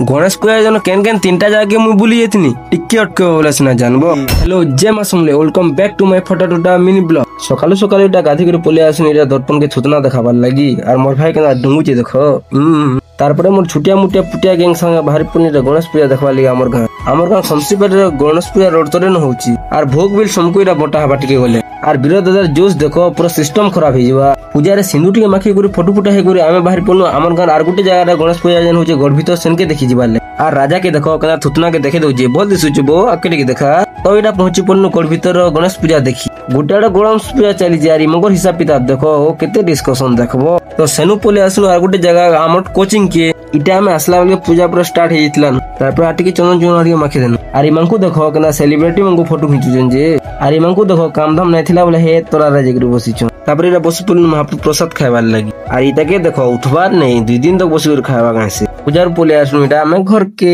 गणेश पूजा जन केन केन तीनटा जाके मुई बुली जेतनी टिके अटके बोले सिना जानबो। Hello Jai Maa Samalei welcome back to my फोटो टुटा मिनी ब्लॉग। सकालू सकालू एटा गाधी करे पले आसनी एटा दर्पण के छुतना देखाबार लागी आर मोर भाई केना डुंगुचे देखो। तारपरे मोर छुटिया मुटिया पुटिया गैंग संगे बाहरी पुनी गणेश पूजा देखबा लागी हमर गां शमशीपेट गणेश पूजा रोड तरे न होची आर भोग बिल समकुइरा बटा हबा टिके गले आर बीर दादार जोश देखो पूरा सिस्टम खराब हे जबा। पूजा रे सिंदूर टिके माखी गुरी फोटो फुटा हे गुरी आमे बाहरी पनु हमर गां आर गुटे जगह रे गणेश पूजा जन होचे गढ़ भीतर सेनके देखि जिबाले आर राजा के देखो कना थुतना के देखे दउजे बोल दिसुचे बो अकेले के देखा तो एटा पहुंची पनु गढ़ भीतर गणेश पूजा देखि गुटाडा गणेश पूजा चली जारी मगर हिसाब किताब देखो केते डिस्कशन देखबो तो सेनु पले आसनु आर गुटे जगह हमर कोचिंग के इटा में असला वाले पूजा पूरा स्टार्ट हे इतलान तारपर आटी के चंदन चूर्ण आटी माखी देन आरी मांकू देखो कना सेलिब्रिटी मांकू फोटो खिचुजन जे आरी मांकू देखो काम धाम नै थिला बोले हे तोरा राजे गुरु बसिछ तापर एरा बसु पुन महाप्रभु प्रसाद खाइबार लागि आरी इटा के देखो उठबार नै 2 दिन तक बसु खाइबा गासे पूजार पले आसनु इटा में घर के।